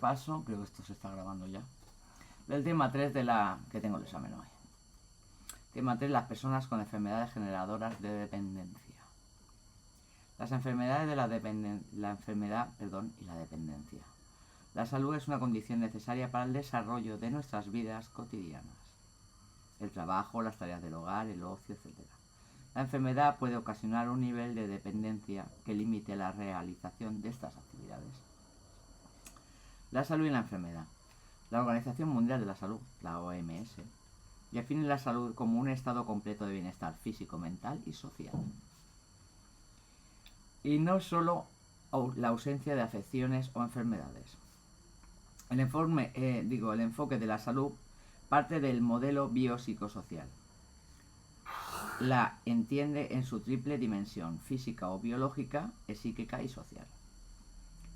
repaso, creo que esto se está grabando ya, del tema 3 de la que tengo el examen hoy. Tema 3, las personas con enfermedades generadoras de dependencia. Las enfermedades de la enfermedad y la dependencia. La salud es una condición necesaria para el desarrollo de nuestras vidas cotidianas. El trabajo, las tareas del hogar, el ocio, etc. La enfermedad puede ocasionar un nivel de dependencia que limite la realización de estas actividades. La salud y la enfermedad. La Organización Mundial de la Salud, la OMS, define la salud como un estado completo de bienestar físico, mental y social. Y no solo la ausencia de afecciones o enfermedades. El enfoque de la salud parte del modelo biopsicosocial. La entiende en su triple dimensión, física o biológica, psíquica y social.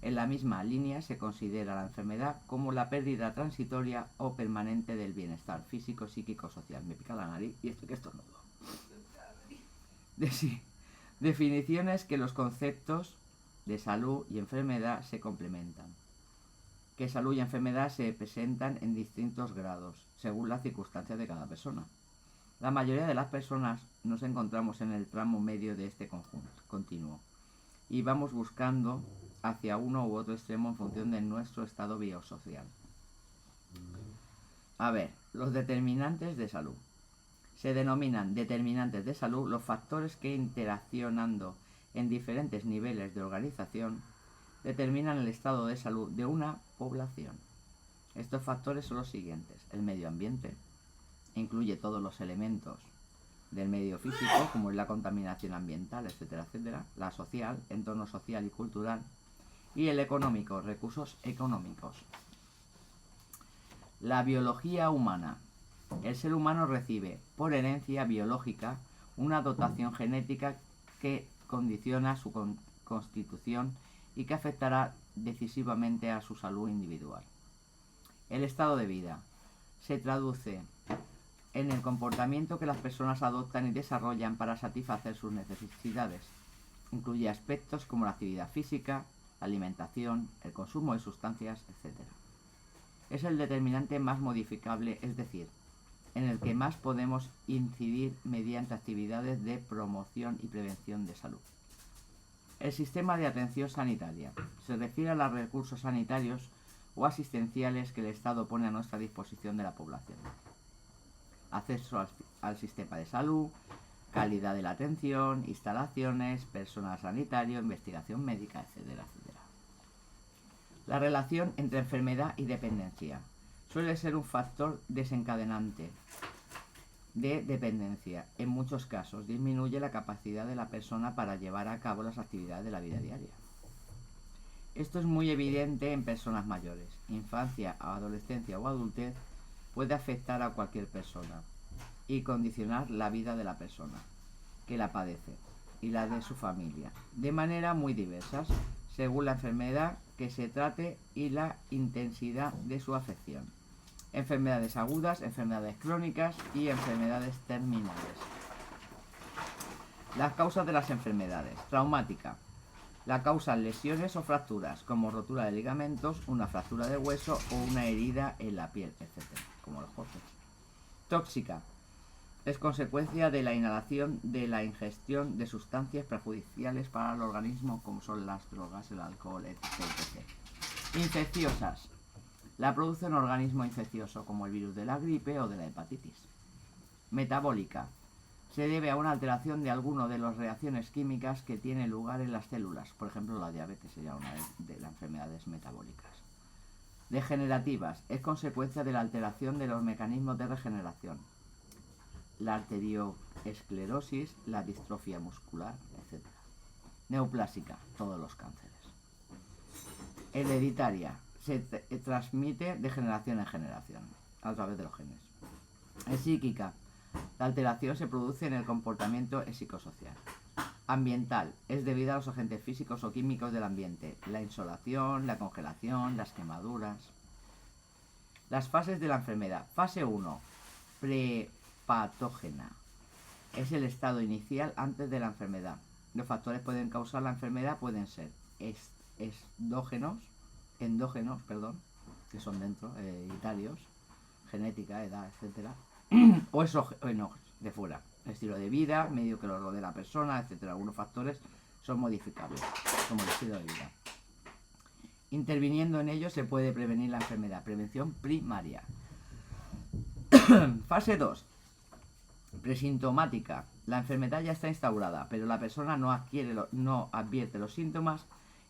En la misma línea se considera la enfermedad como la pérdida transitoria o permanente del bienestar físico, psíquico, social. Me pica la nariz y esto que estornudo. Definiciones que los conceptos de salud y enfermedad se complementan. Que salud y enfermedad se presentan en distintos grados, según las circunstancias de cada persona. La mayoría de las personas nos encontramos en el tramo medio de este conjunto continuo y vamos buscando hacia uno u otro extremo en función de nuestro estado biosocial. A ver, los determinantes de salud. Se denominan determinantes de salud los factores que, interaccionando en diferentes niveles de organización, determinan el estado de salud de una población. Estos factores son los siguientes. El medio ambiente incluye todos los elementos del medio físico, como es la contaminación ambiental, etcétera, etcétera. La social, entorno social y cultural. Y el económico, recursos económicos. La biología humana. El ser humano recibe, por herencia biológica, una dotación genética que condiciona su constitución y que afectará decisivamente a su salud individual. El estado de vida se traduce en el comportamiento que las personas adoptan y desarrollan para satisfacer sus necesidades. Incluye aspectos como la actividad física, la alimentación, el consumo de sustancias, etc. Es el determinante más modificable, es decir, en el que más podemos incidir mediante actividades de promoción y prevención de salud. El sistema de atención sanitaria se refiere a los recursos sanitarios o asistenciales que el Estado pone a nuestra disposición de la población. Acceso al sistema de salud, calidad de la atención, instalaciones, personal sanitario, investigación médica, etcétera, etcétera. La relación entre enfermedad y dependencia suele ser un factor desencadenante de dependencia. En muchos casos disminuye la capacidad de la persona para llevar a cabo las actividades de la vida diaria. Esto es muy evidente en personas mayores. Infancia, adolescencia o adultez puede afectar a cualquier persona y condicionar la vida de la persona que la padece y la de su familia de manera muy diversas según la enfermedad que se trate y la intensidad de su afección. Enfermedades agudas, enfermedades crónicas y enfermedades terminales. Las causas de las enfermedades. Traumática. La causan lesiones o fracturas, como rotura de ligamentos, una fractura de hueso o una herida en la piel, etc., como los cortes. Tóxica. Es consecuencia de la inhalación, de la ingestión de sustancias perjudiciales para el organismo, como son las drogas, el alcohol, etc., etc. Infecciosas. La produce un organismo infeccioso, como el virus de la gripe o de la hepatitis. Metabólica. Se debe a una alteración de alguna de las reacciones químicas que tienen lugar en las células. Por ejemplo, la diabetes sería una de las enfermedades metabólicas. Degenerativas. Es consecuencia de la alteración de los mecanismos de regeneración. La arterioesclerosis, la distrofia muscular, etc. Neoplásica. Todos los cánceres. Hereditaria. Se transmite de generación en generación a través de los genes. Es psíquica. La alteración se produce en el comportamiento psicosocial. Ambiental. Es debido a los agentes físicos o químicos del ambiente. La insolación, la congelación, las quemaduras. Las fases de la enfermedad. Fase 1. Prepatógena. Es el estado inicial antes de la enfermedad. Los factores que pueden causar la enfermedad pueden ser endógenos, que son dentro, hereditarios, genética, edad, etcétera, o exógenos de fuera, estilo de vida, medio que lo rodea la persona, etcétera. Algunos factores son modificables, como el estilo de vida. Interviniendo en ello se puede prevenir la enfermedad. Prevención primaria. Fase 2. Presintomática. La enfermedad ya está instaurada, pero la persona no advierte los síntomas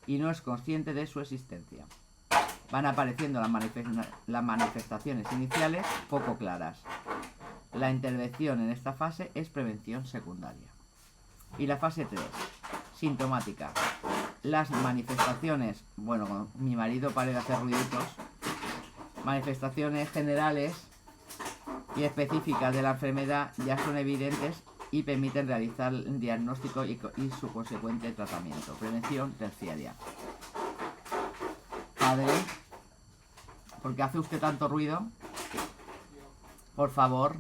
y no es consciente de su existencia. Van apareciendo las manifestaciones iniciales poco claras. La intervención en esta fase es prevención secundaria. Y la fase 3. Sintomática. Las manifestaciones, bueno, mi marido para de hacer ruiditos, manifestaciones generales y específicas de la enfermedad ya son evidentes y permiten realizar el diagnóstico y su consecuente tratamiento. Prevención terciaria. Padre, ¿por qué hace usted tanto ruido? Por favor.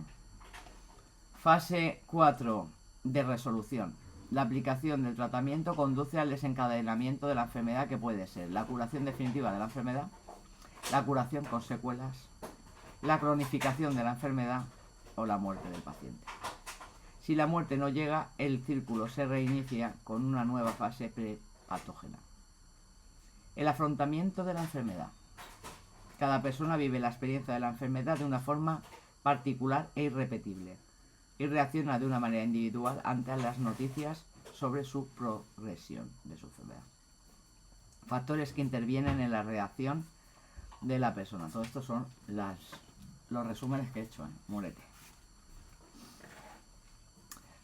Fase 4 de resolución. La aplicación del tratamiento conduce al desencadenamiento de la enfermedad, que puede ser la curación definitiva de la enfermedad, la curación con secuelas, la cronificación de la enfermedad o la muerte del paciente. Si la muerte no llega, el círculo se reinicia con una nueva fase prepatógena. El afrontamiento de la enfermedad. Cada persona vive la experiencia de la enfermedad de una forma particular e irrepetible y reacciona de una manera individual ante las noticias sobre su progresión de su enfermedad. Factores que intervienen en la reacción de la persona. Todo esto son los resúmenes que he hecho, Murete.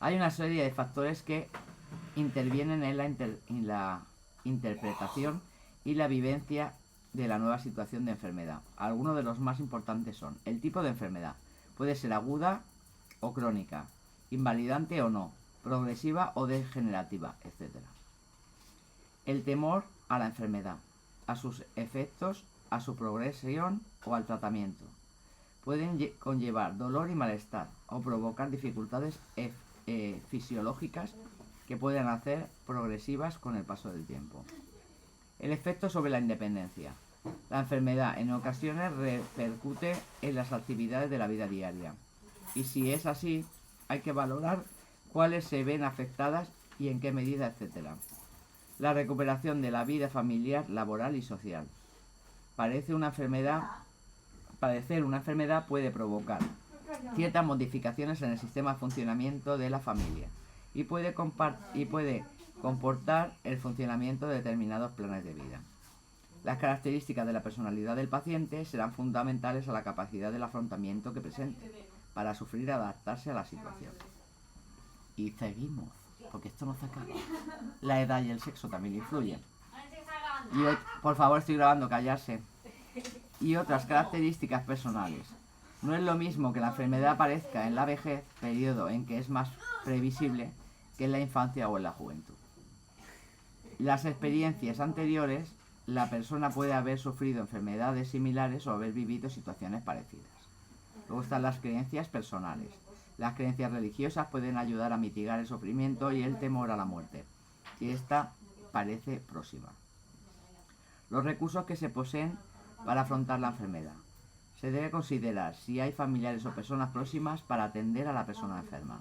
Hay una serie de factores que intervienen en la interpretación y la vivencia de la nueva situación de enfermedad. Algunos de los más importantes son el tipo de enfermedad. Puede ser aguda o crónica, invalidante o no, progresiva o degenerativa, etc. El temor a la enfermedad, a sus efectos, a su progresión o al tratamiento. Pueden conllevar dolor y malestar o provocar dificultades fisiológicas que pueden hacer progresivas con el paso del tiempo. El efecto sobre la independencia. La enfermedad en ocasiones repercute en las actividades de la vida diaria. Y si es así, hay que valorar cuáles se ven afectadas y en qué medida, etc. La recuperación de la vida familiar, laboral y social. Padecer una enfermedad puede provocar ciertas modificaciones en el sistema de funcionamiento de la familia y puede comportar el funcionamiento de determinados planes de vida. Las características de la personalidad del paciente serán fundamentales a la capacidad del afrontamiento que presente para sufrir y adaptarse a la situación. Y seguimos, porque esto no se acaba. La edad y el sexo también influyen. Y hoy, por favor, estoy grabando, callarse. Y otras características personales. No es lo mismo que la enfermedad aparezca en la vejez, periodo en que es más previsible, que en la infancia o en la juventud. Las experiencias anteriores, la persona puede haber sufrido enfermedades similares o haber vivido situaciones parecidas. Luego están las creencias personales. Las creencias religiosas pueden ayudar a mitigar el sufrimiento y el temor a la muerte, si ésta parece próxima. Los recursos que se poseen para afrontar la enfermedad. Se debe considerar si hay familiares o personas próximas para atender a la persona enferma.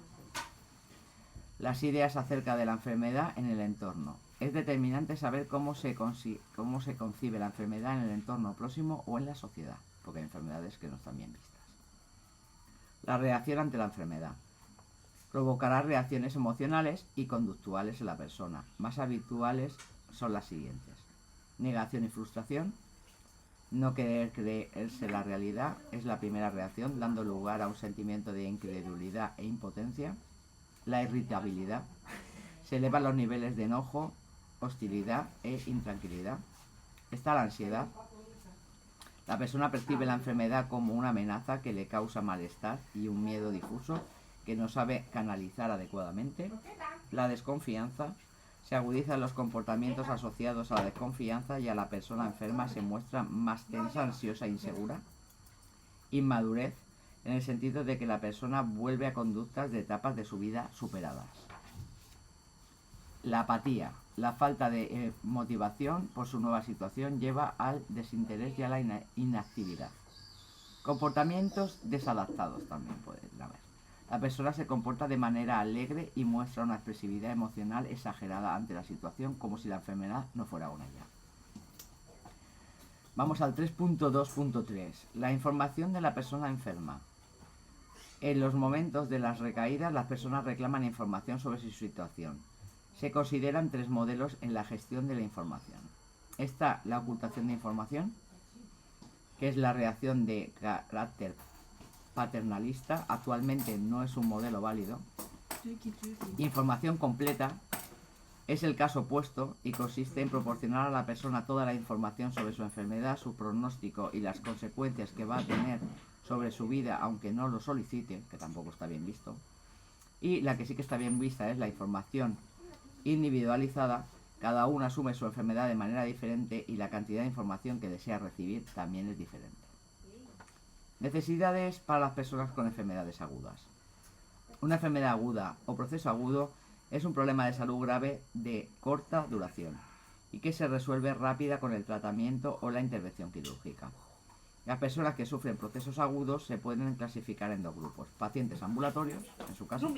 Las ideas acerca de la enfermedad en el entorno. Es determinante saber cómo se concibe la enfermedad en el entorno próximo o en la sociedad, porque hay enfermedades que no están bien vistas. La reacción ante la enfermedad. Provocará reacciones emocionales y conductuales en la persona. Más habituales son las siguientes. Negación y frustración. No querer creerse la realidad es la primera reacción, dando lugar a un sentimiento de incredulidad e impotencia. La irritabilidad. Se elevan los niveles de enojo, hostilidad e intranquilidad. Está la ansiedad. La persona percibe la enfermedad como una amenaza que le causa malestar y un miedo difuso que no sabe canalizar adecuadamente. La desconfianza. Se agudizan los comportamientos asociados a la desconfianza y a la persona enferma se muestra más tensa, ansiosa e insegura. Inmadurez, en el sentido de que la persona vuelve a conductas de etapas de su vida superadas. La apatía, la falta de motivación por su nueva situación lleva al desinterés y a la inactividad. Comportamientos desadaptados también pueden haber. La persona se comporta de manera alegre y muestra una expresividad emocional exagerada ante la situación, como si la enfermedad no fuera una ya. Vamos al 3.2.3. La información de la persona enferma. En los momentos de las recaídas, las personas reclaman información sobre su situación. Se consideran tres modelos en la gestión de la información. Está la ocultación de información, que es la reacción de carácter paternalista. Actualmente no es un modelo válido. Información completa es el caso opuesto y consiste en proporcionar a la persona toda la información sobre su enfermedad, su pronóstico y las consecuencias que va a tener sobre su vida, aunque no lo solicite, que tampoco está bien visto. Y la que sí que está bien vista es la información individualizada. Cada uno asume su enfermedad de manera diferente y la cantidad de información que desea recibir también es diferente. Necesidades para las personas con enfermedades agudas. Una enfermedad aguda o proceso agudo es un problema de salud grave de corta duración y que se resuelve rápida con el tratamiento o la intervención quirúrgica. Las personas que sufren procesos agudos se pueden clasificar en dos grupos. Pacientes ambulatorios, en su caso,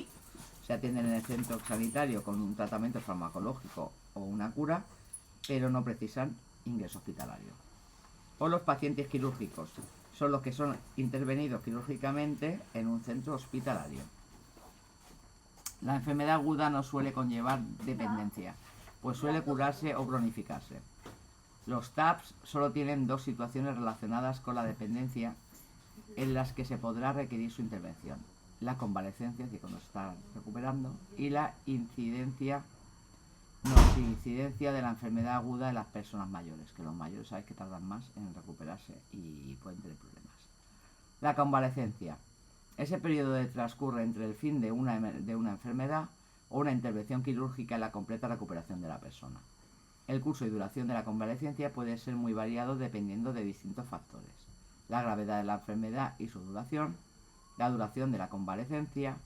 se atienden en el centro sanitario con un tratamiento farmacológico o una cura, pero no precisan ingreso hospitalario. O los pacientes quirúrgicos, son los que son intervenidos quirúrgicamente en un centro hospitalario. La enfermedad aguda no suele conllevar dependencia, pues suele curarse o cronificarse. Los TAPS solo tienen dos situaciones relacionadas con la dependencia en las que se podrá requerir su intervención: la convalecencia, que cuando está recuperando, y la incidencia de la enfermedad aguda en las personas mayores, que los mayores sabéis que tardan más en recuperarse y pueden tener problemas. La convalecencia. Ese periodo transcurre entre el fin de una enfermedad o una intervención quirúrgica y la completa recuperación de la persona. El curso y duración de la convalecencia puede ser muy variado dependiendo de distintos factores: la gravedad de la enfermedad y su duración, la duración de la convalecencia,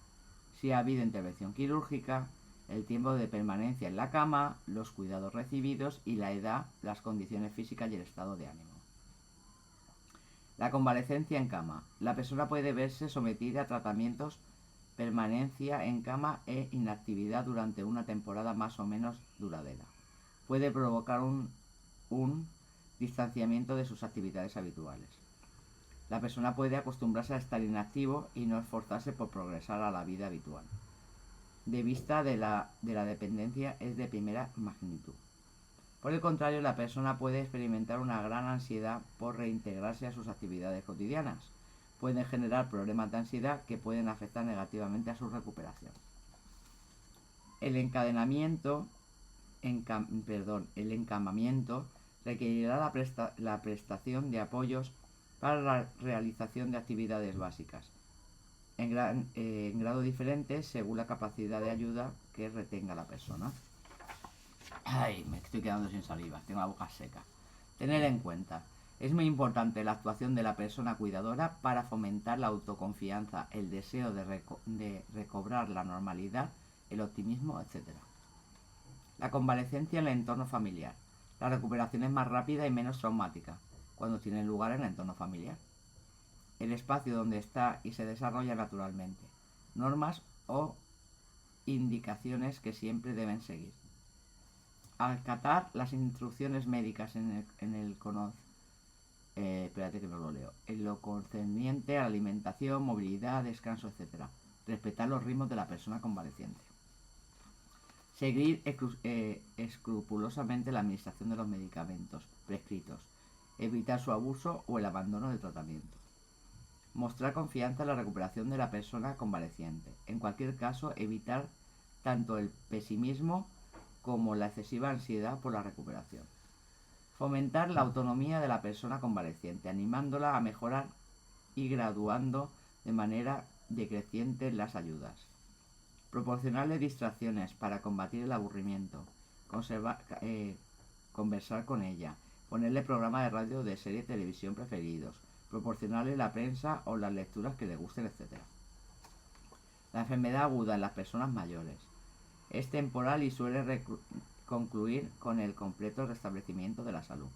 si ha habido intervención quirúrgica, el tiempo de permanencia en la cama, los cuidados recibidos y la edad, las condiciones físicas y el estado de ánimo. La convalecencia en cama. La persona puede verse sometida a tratamientos, permanencia en cama e inactividad durante una temporada más o menos duradera. Puede provocar un distanciamiento de sus actividades habituales. La persona puede acostumbrarse a estar inactivo y no esforzarse por progresar a la vida habitual. De vista de la dependencia es de primera magnitud. Por el contrario, la persona puede experimentar una gran ansiedad por reintegrarse a sus actividades cotidianas. Pueden generar problemas de ansiedad que pueden afectar negativamente a su recuperación. El encamamiento requerirá la prestación de apoyos para la realización de actividades básicas, en grado diferente según la capacidad de ayuda que retenga la persona. Ay, me estoy quedando sin saliva, tengo la boca seca. Tener en cuenta: es muy importante la actuación de la persona cuidadora para fomentar la autoconfianza, el deseo de recobrar la normalidad, el optimismo, etc. La convalecencia en el entorno familiar. La recuperación es más rápida y menos traumática cuando tiene lugar en el entorno familiar, el espacio donde está y se desarrolla naturalmente. Normas o indicaciones que siempre deben seguir. Acatar las instrucciones médicas en lo concerniente a la alimentación, movilidad, descanso, etc. Respetar los ritmos de la persona convaleciente. Seguir escrupulosamente la administración de los medicamentos prescritos. Evitar su abuso o el abandono del tratamiento. Mostrar confianza en la recuperación de la persona convaleciente. En cualquier caso, evitar tanto el pesimismo como la excesiva ansiedad por la recuperación. Fomentar la autonomía de la persona convaleciente, animándola a mejorar y graduando de manera decreciente las ayudas. Proporcionarle distracciones para combatir el aburrimiento. Conversar con ella. Ponerle programas de radio, de serie, televisión preferidos. Proporcionarle la prensa o las lecturas que le gusten, etc. La enfermedad aguda en las personas mayores. Es temporal y suele concluir con el completo restablecimiento de la salud.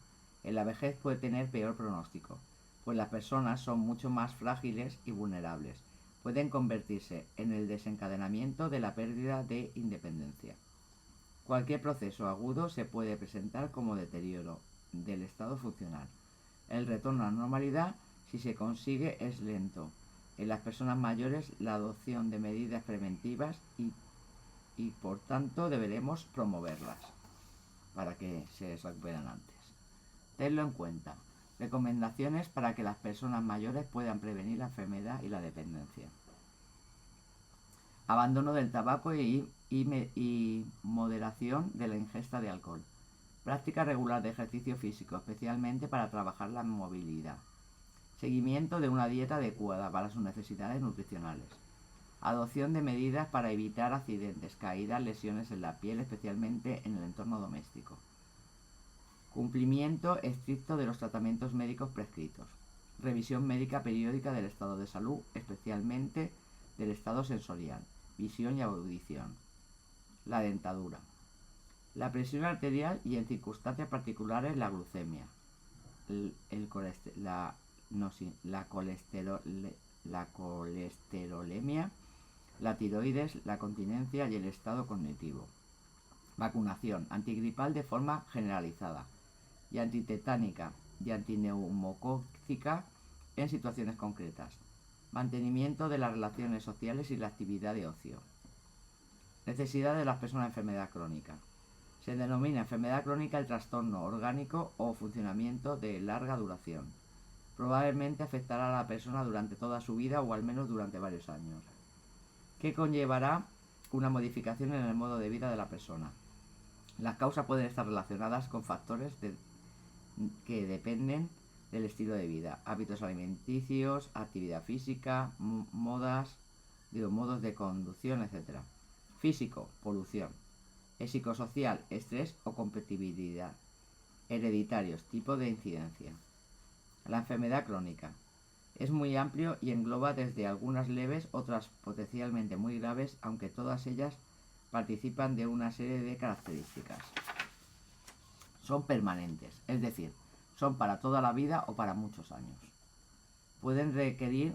En la vejez puede tener peor pronóstico, pues las personas son mucho más frágiles y vulnerables. Pueden convertirse en el desencadenamiento de la pérdida de independencia. Cualquier proceso agudo se puede presentar como deterioro del estado funcional. El retorno a la normalidad, si se consigue, es lento. En las personas mayores, la adopción de medidas preventivas y por tanto deberemos promoverlas para que se recuperen antes. Tenlo en cuenta. Recomendaciones para que las personas mayores puedan prevenir la enfermedad y la dependencia. Abandono del tabaco y moderación de la ingesta de alcohol. Práctica regular de ejercicio físico, especialmente para trabajar la movilidad. Seguimiento de una dieta adecuada para sus necesidades nutricionales. Adopción de medidas para evitar accidentes, caídas, lesiones en la piel, especialmente en el entorno doméstico. Cumplimiento estricto de los tratamientos médicos prescritos. Revisión médica periódica del estado de salud, especialmente del estado sensorial, visión y audición. La dentadura. La presión arterial y en circunstancias particulares la glucemia. La colesterolemia, la tiroides, la continencia y el estado cognitivo. Vacunación antigripal de forma generalizada y antitetánica y antineumocócica en situaciones concretas. Mantenimiento de las relaciones sociales y la actividad de ocio. Necesidad de las personas de enfermedad crónica. Se denomina enfermedad crónica el trastorno orgánico o funcionamiento de larga duración. Probablemente afectará a la persona durante toda su vida o al menos durante varios años, que conllevará una modificación en el modo de vida de la persona. Las causas pueden estar relacionadas con factores que dependen del estilo de vida, hábitos alimenticios, actividad física, modos de conducción, etc. Físico, polución. Psicosocial, estrés o competitividad. Hereditarios, tipo de incidencia. La enfermedad crónica. Es muy amplio y engloba desde algunas leves, otras potencialmente muy graves, aunque todas ellas participan de una serie de características. Son permanentes, es decir, son para toda la vida o para muchos años. Pueden requerir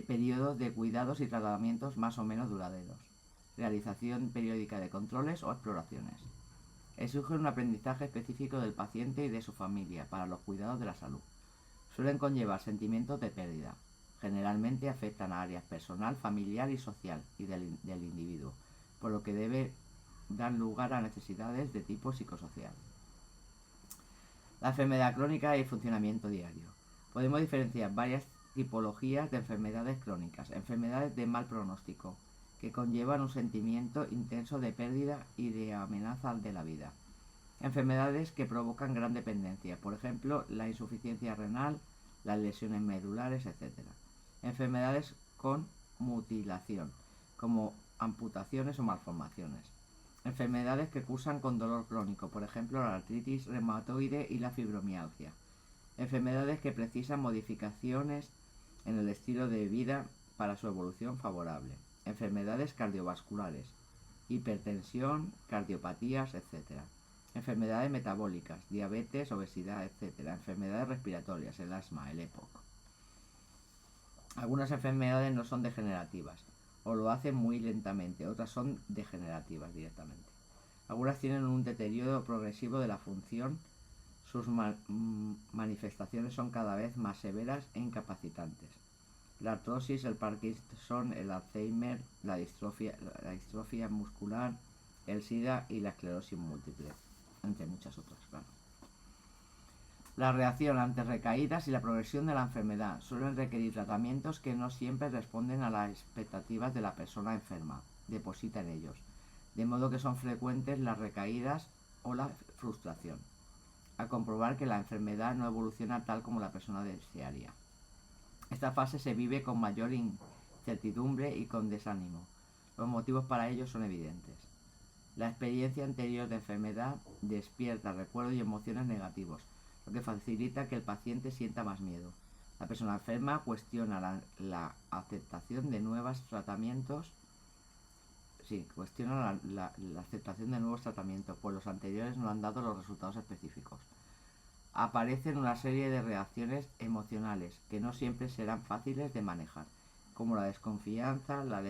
periodos de cuidados y tratamientos más o menos duraderos. Realización periódica de controles o exploraciones. Exigen un aprendizaje específico del paciente y de su familia para los cuidados de la salud. Suelen conllevar sentimientos de pérdida. Generalmente afectan a áreas personal, familiar y social y del individuo, por lo que debe dar lugar a necesidades de tipo psicosocial. La enfermedad crónica y el funcionamiento diario. Podemos diferenciar varias tipologías de enfermedades crónicas. Enfermedades de mal pronóstico, que conllevan un sentimiento intenso de pérdida y de amenaza de la vida. Enfermedades que provocan gran dependencia, por ejemplo, la insuficiencia renal, las lesiones medulares, etc. Enfermedades con mutilación, como amputaciones o malformaciones. Enfermedades que cursan con dolor crónico, por ejemplo, la artritis reumatoide y la fibromialgia. Enfermedades que precisan modificaciones en el estilo de vida para su evolución favorable. Enfermedades cardiovasculares, hipertensión, cardiopatías, etc. Enfermedades metabólicas, diabetes, obesidad, etc. Enfermedades respiratorias, el asma, el EPOC. Algunas enfermedades no son degenerativas, o lo hacen muy lentamente, otras son degenerativas directamente. Algunas tienen un deterioro progresivo de la función, sus manifestaciones son cada vez más severas e incapacitantes. La artrosis, el Parkinson, el Alzheimer, la distrofia muscular, el SIDA y la esclerosis múltiple, entre muchas otras, claro. La reacción ante recaídas y la progresión de la enfermedad suelen requerir tratamientos que no siempre responden a las expectativas de la persona enferma, deposita en ellos, de modo que son frecuentes las recaídas o la frustración, al comprobar que la enfermedad no evoluciona tal como la persona desearía. Esta fase se vive con mayor incertidumbre y con desánimo. Los motivos para ello son evidentes. La experiencia anterior de enfermedad despierta recuerdos y emociones negativos, lo que facilita que el paciente sienta más miedo. La persona enferma cuestiona la aceptación de nuevos tratamientos cuestiona la aceptación de nuevos tratamientos, pues los anteriores no han dado los resultados específicos. Aparecen una serie de reacciones emocionales que no siempre serán fáciles de manejar, como la desconfianza, la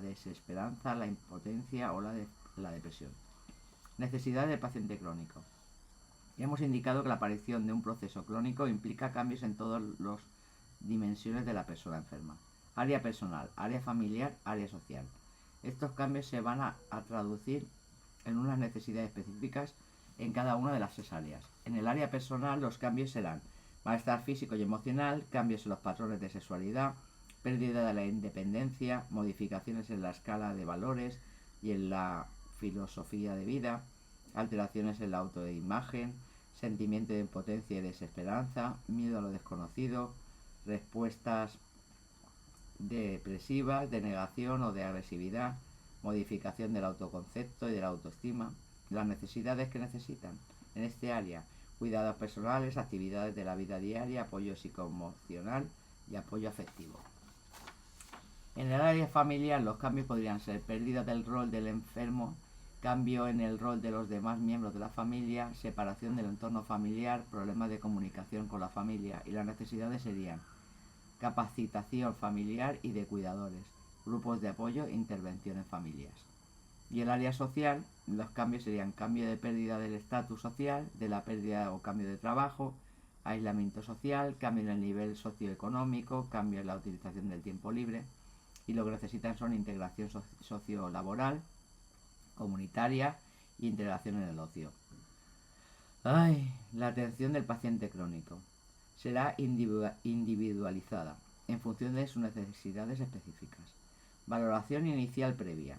desesperanza, la impotencia o la depresión. Necesidad del paciente crónico. Ya hemos indicado que la aparición de un proceso crónico implica cambios en todas las dimensiones de la persona enferma. Área personal, área familiar, área social. Estos cambios se van a traducir en unas necesidades específicas en cada una de las 6 áreas. En el área personal los cambios serán malestar físico y emocional, cambios en los patrones de sexualidad, pérdida de la independencia, modificaciones en la escala de valores y en la filosofía de vida, alteraciones en la autoimagen, sentimiento de impotencia y desesperanza, miedo a lo desconocido, respuestas depresivas, de negación o de agresividad, modificación del autoconcepto y de la autoestima, las necesidades que necesitan en este área, cuidados personales, actividades de la vida diaria, apoyo psicoemocional y apoyo afectivo. En el área familiar los cambios podrían ser pérdida del rol del enfermo, cambio en el rol de los demás miembros de la familia, separación del entorno familiar, problemas de comunicación con la familia, y las necesidades serían capacitación familiar y de cuidadores, grupos de apoyo e intervención en familias. Y el área social, los cambios serían cambio de pérdida del estatus social, de la pérdida o cambio de trabajo, aislamiento social, cambio en el nivel socioeconómico, cambio en la utilización del tiempo libre, y lo que necesitan son integración sociolaboral, comunitaria e integración en el ocio. La atención del paciente crónico será individualizada en función de sus necesidades específicas. Valoración inicial previa.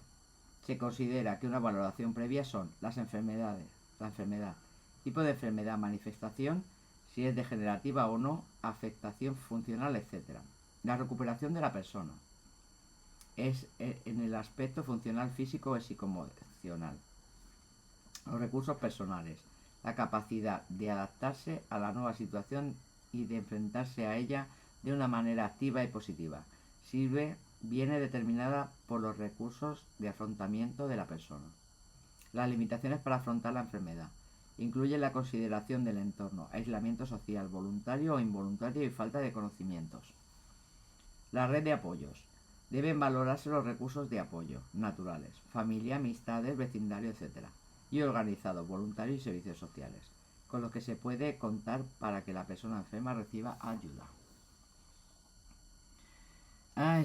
Se considera que una valoración previa son las enfermedades, la enfermedad, tipo de enfermedad, manifestación, si es degenerativa o no, afectación funcional, etc. La recuperación de la persona es en el aspecto funcional, físico o psicoemocional. Los recursos personales, la capacidad de adaptarse a la nueva situación y de enfrentarse a ella de una manera activa y positiva. Viene determinada por los recursos de afrontamiento de la persona. Las limitaciones para afrontar la enfermedad incluyen la consideración del entorno, aislamiento social, voluntario o involuntario y falta de conocimientos. La red de apoyos. Deben valorarse los recursos de apoyo naturales, familia, amistades, vecindario, etc. y organizados, voluntarios y servicios sociales, con los que se puede contar para que la persona enferma reciba ayuda.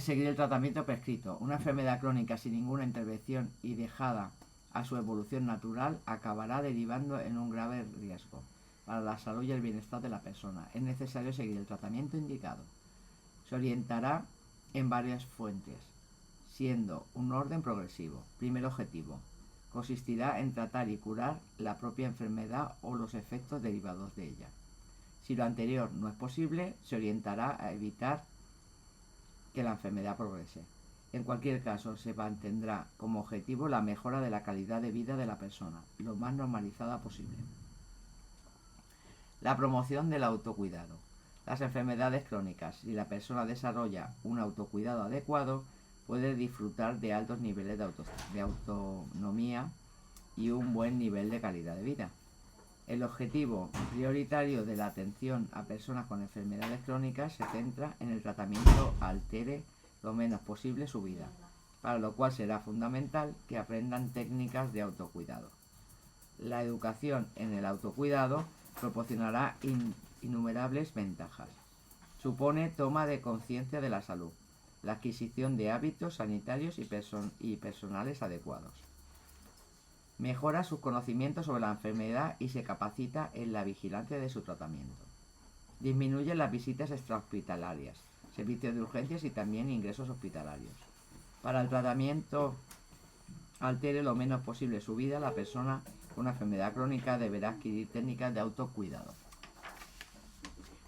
Seguir el tratamiento prescrito. Una enfermedad crónica sin ninguna intervención y dejada a su evolución natural acabará derivando en un grave riesgo para la salud y el bienestar de la persona. Es necesario seguir el tratamiento indicado. Se orientará en varias fuentes, siendo un orden progresivo. Primer objetivo. Consistirá en tratar y curar la propia enfermedad o los efectos derivados de ella. Si lo anterior no es posible, se orientará a evitar que la enfermedad progrese. En cualquier caso, se mantendrá como objetivo la mejora de la calidad de vida de la persona, lo más normalizada posible. La promoción del autocuidado. Las enfermedades crónicas, si la persona desarrolla un autocuidado adecuado, puede disfrutar de altos niveles de autonomía y un buen nivel de calidad de vida. El objetivo prioritario de la atención a personas con enfermedades crónicas se centra en el tratamiento altere lo menos posible su vida, para lo cual será fundamental que aprendan técnicas de autocuidado. La educación en el autocuidado proporcionará innumerables ventajas. Supone toma de conciencia de la salud, la adquisición de hábitos sanitarios y personales adecuados. Mejora sus conocimientos sobre la enfermedad y se capacita en la vigilancia de su tratamiento. Disminuye las visitas extrahospitalarias, servicios de urgencias y también ingresos hospitalarios. Para el tratamiento altere lo menos posible su vida, la persona con una enfermedad crónica deberá adquirir técnicas de autocuidado.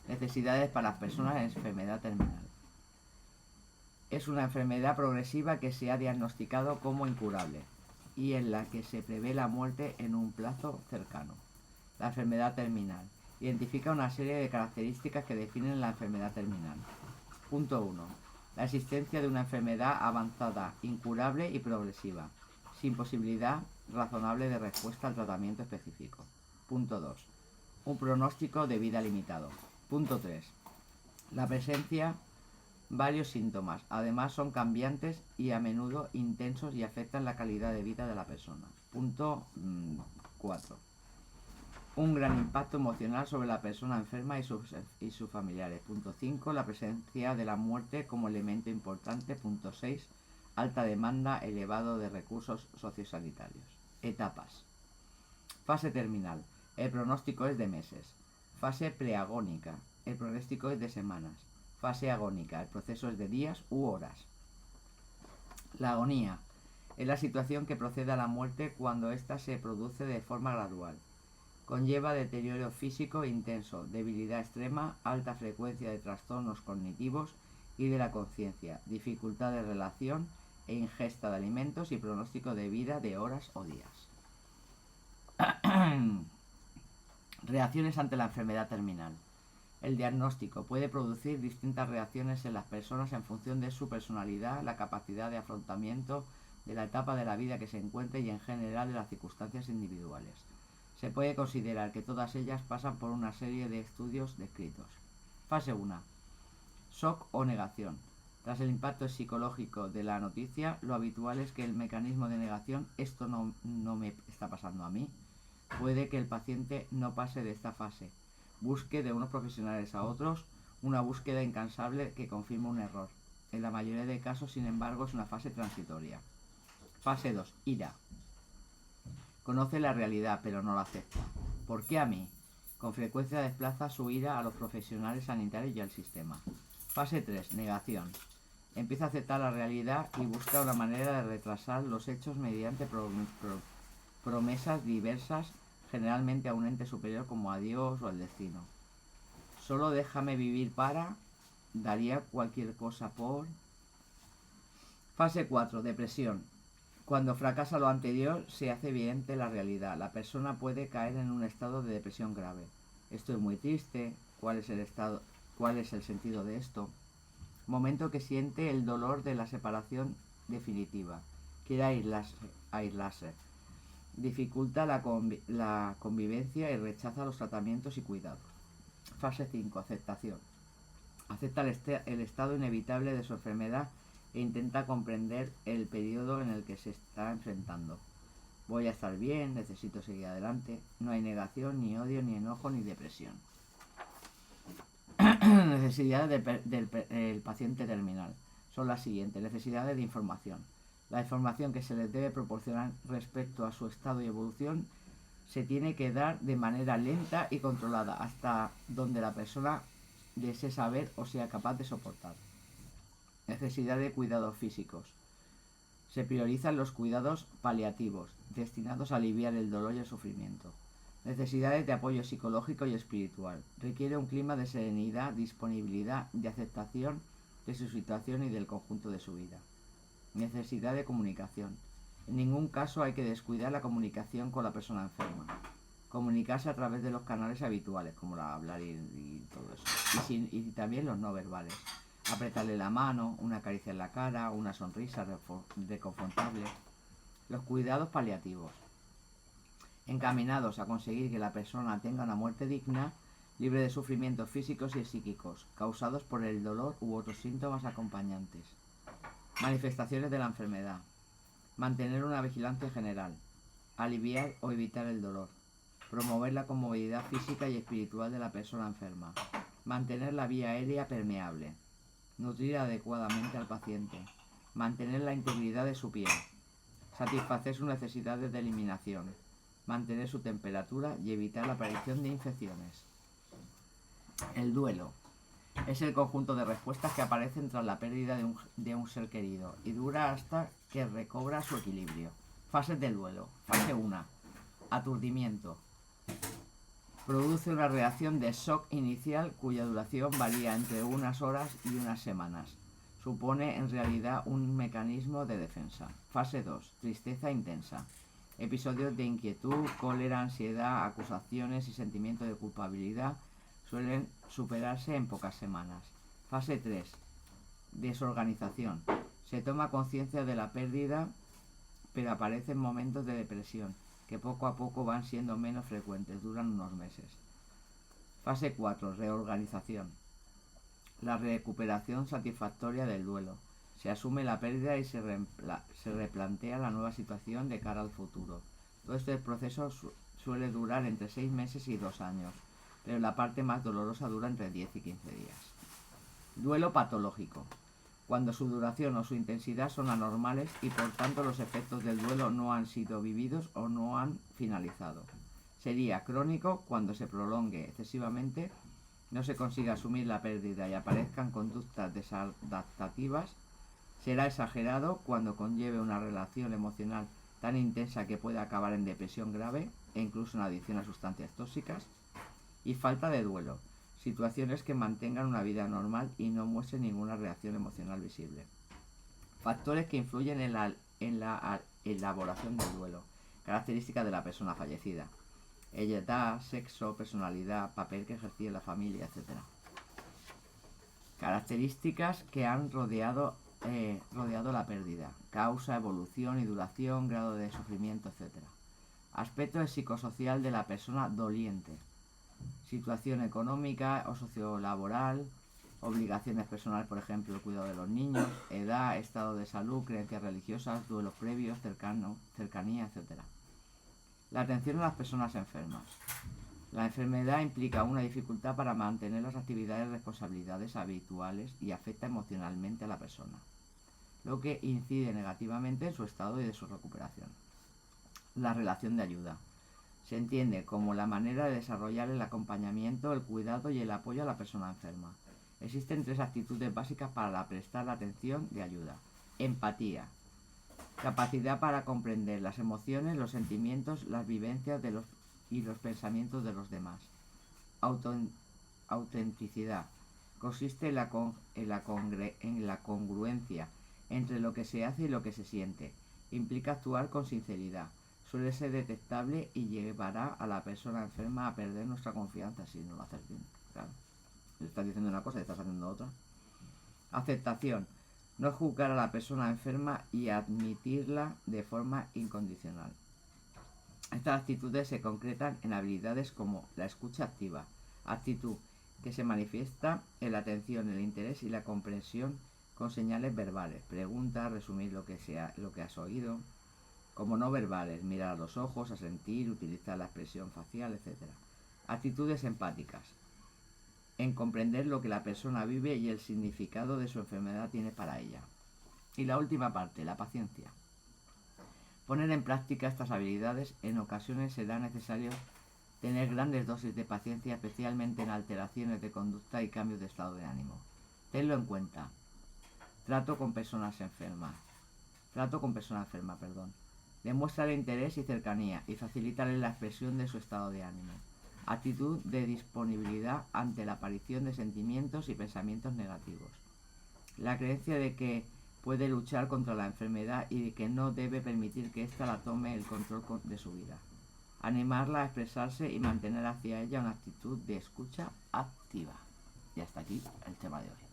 Necesidades para las personas en enfermedad terminal. Es una enfermedad progresiva que se ha diagnosticado como incurable y en la que se prevé la muerte en un plazo cercano. La enfermedad terminal. Identifica una serie de características que definen la enfermedad terminal. Punto 1. la existencia de una enfermedad avanzada, incurable y progresiva, sin posibilidad razonable de respuesta al tratamiento específico. Punto 2. Un pronóstico de vida limitado. Punto 3. La presencia varios síntomas, además son cambiantes y a menudo intensos y afectan la calidad de vida de la persona. Punto 4. Un gran impacto emocional sobre la persona enferma y sus familiares. Punto 5. La presencia de la muerte como elemento importante. Punto 6. Alta demanda, elevado de recursos sociosanitarios. Etapas. Fase terminal. El pronóstico es de meses. Fase preagónica. El pronóstico es de semanas. Fase agónica. El proceso es de días u horas. La agonía es la situación que procede a la muerte cuando ésta se produce de forma gradual. Conlleva deterioro físico intenso, debilidad extrema, alta frecuencia de trastornos cognitivos y de la conciencia, dificultad de relación e ingesta de alimentos y pronóstico de vida de horas o días. Reacciones ante la enfermedad terminal. El diagnóstico puede producir distintas reacciones en las personas en función de su personalidad, la capacidad de afrontamiento de la etapa de la vida que se encuentre y en general de las circunstancias individuales. Se puede considerar que todas ellas pasan por una serie de estudios descritos. Fase 1. Shock o negación. Tras el impacto psicológico de la noticia, lo habitual es que el mecanismo de negación, esto no me está pasando a mí, puede que el paciente no pase de esta fase. Busque de unos profesionales a otros una búsqueda incansable que confirma un error. En la mayoría de casos, sin embargo, es una fase transitoria. Fase 2. Ira. Conoce la realidad, pero no la acepta. ¿Por qué a mí? Con frecuencia desplaza su ira a los profesionales sanitarios y al sistema. Fase 3. Negación. Empieza a aceptar la realidad y busca una manera de retrasar los hechos mediante promesas diversas, generalmente a un ente superior como a Dios o al destino. Solo déjame vivir para... daría cualquier cosa por... Fase 4. Depresión. Cuando fracasa lo anterior, se hace evidente la realidad. La persona puede caer en un estado de depresión grave. Estoy muy triste. ¿Cuál es el sentido de esto? Momento que siente el dolor de la separación definitiva. Quiere aislarse. Dificulta la convivencia y rechaza los tratamientos y cuidados. Fase 5. Aceptación. Acepta el estado inevitable de su enfermedad e intenta comprender el periodo en el que se está enfrentando. Voy a estar bien, necesito seguir adelante. No hay negación, ni odio, ni enojo, ni depresión. Necesidades del paciente terminal son las siguientes. Necesidades de información. La información que se les debe proporcionar respecto a su estado y evolución se tiene que dar de manera lenta y controlada hasta donde la persona desee saber o sea capaz de soportar. Necesidad de cuidados físicos. Se priorizan los cuidados paliativos, destinados a aliviar el dolor y el sufrimiento. Necesidades de apoyo psicológico y espiritual. Requiere un clima de serenidad, disponibilidad, de aceptación de su situación y del conjunto de su vida. Necesidad de comunicación. En ningún caso hay que descuidar la comunicación con la persona enferma. Comunicarse a través de los canales habituales, como hablar y todo eso. Y también los no verbales. Apretarle la mano, una caricia en la cara, una sonrisa reconfortable. Los cuidados paliativos. Encaminados a conseguir que la persona tenga una muerte digna, libre de sufrimientos físicos y psíquicos, causados por el dolor u otros síntomas acompañantes. Manifestaciones de la enfermedad. Mantener una vigilancia general. Aliviar o evitar el dolor. Promover la comodidad física y espiritual de la persona enferma. Mantener la vía aérea permeable. Nutrir adecuadamente al paciente. Mantener la integridad de su piel. Satisfacer sus necesidades de eliminación. Mantener su temperatura y evitar la aparición de infecciones. El duelo. Es el conjunto de respuestas que aparecen tras la pérdida de un ser querido y dura hasta que recobra su equilibrio. Fases del duelo. Fase 1. Aturdimiento. Produce una reacción de shock inicial cuya duración varía entre unas horas y unas semanas. Supone en realidad un mecanismo de defensa. Fase 2. Tristeza intensa. Episodios de inquietud, cólera, ansiedad, acusaciones y sentimiento de culpabilidad suelen superarse en pocas semanas. Fase 3. Desorganización. Se toma conciencia de la pérdida, pero aparecen momentos de depresión, que poco a poco van siendo menos frecuentes, duran unos meses. Fase 4. Reorganización. La recuperación satisfactoria del duelo. Se asume la pérdida y se replantea la nueva situación de cara al futuro. Todo este proceso suele durar entre 6 meses y 2 años, pero la parte más dolorosa dura entre 10 y 15 días. Duelo patológico. Cuando su duración o su intensidad son anormales y por tanto los efectos del duelo no han sido vividos o no han finalizado. Sería crónico cuando se prolongue excesivamente, no se consiga asumir la pérdida y aparezcan conductas desadaptativas. Será exagerado cuando conlleve una relación emocional tan intensa que puede acabar en depresión grave e incluso en adicción a sustancias tóxicas. Y falta de duelo. Situaciones que mantengan una vida normal y no muestren ninguna reacción emocional visible. Factores que influyen en la elaboración del duelo. Características de la persona fallecida. Edad, sexo, personalidad, papel que ejercía en la familia, etc. Características que han rodeado la pérdida. Causa, evolución y duración, grado de sufrimiento, etc. Aspecto psicosocial de la persona doliente. Situación económica o sociolaboral, obligaciones personales, por ejemplo, el cuidado de los niños, edad, estado de salud, creencias religiosas, duelos previos, cercanía, etc. La atención a las personas enfermas. La enfermedad implica una dificultad para mantener las actividades y responsabilidades habituales y afecta emocionalmente a la persona, lo que incide negativamente en su estado y de su recuperación. La relación de ayuda. Se entiende como la manera de desarrollar el acompañamiento, el cuidado y el apoyo a la persona enferma. Existen 3 actitudes básicas para prestar atención de ayuda. Empatía. Capacidad para comprender las emociones, los sentimientos, las vivencias y los pensamientos de los demás. Autenticidad. Consiste en la congruencia entre lo que se hace y lo que se siente. Implica actuar con sinceridad. Suele ser detectable y llevará a la persona enferma a perder nuestra confianza si no lo haces bien. Claro. Le estás diciendo una cosa y estás haciendo otra. Aceptación. No juzgar a la persona enferma y admitirla de forma incondicional. Estas actitudes se concretan en habilidades como la escucha activa, actitud que se manifiesta en la atención, el interés y la comprensión con señales verbales, preguntas, resumir lo que has oído, como no verbales, mirar a los ojos, asentir, utilizar la expresión facial, etc. Actitudes empáticas, en comprender lo que la persona vive y el significado de su enfermedad tiene para ella. Y la última parte, la paciencia. Poner en práctica estas habilidades en ocasiones será necesario tener grandes dosis de paciencia, especialmente en alteraciones de conducta y cambios de estado de ánimo. Tenlo en cuenta. Trato con persona enferma, Demuéstrale interés y cercanía y facilítale la expresión de su estado de ánimo. Actitud de disponibilidad ante la aparición de sentimientos y pensamientos negativos. La creencia de que puede luchar contra la enfermedad y de que no debe permitir que ésta la tome el control de su vida. Animarla a expresarse y mantener hacia ella una actitud de escucha activa. Y hasta aquí el tema de hoy.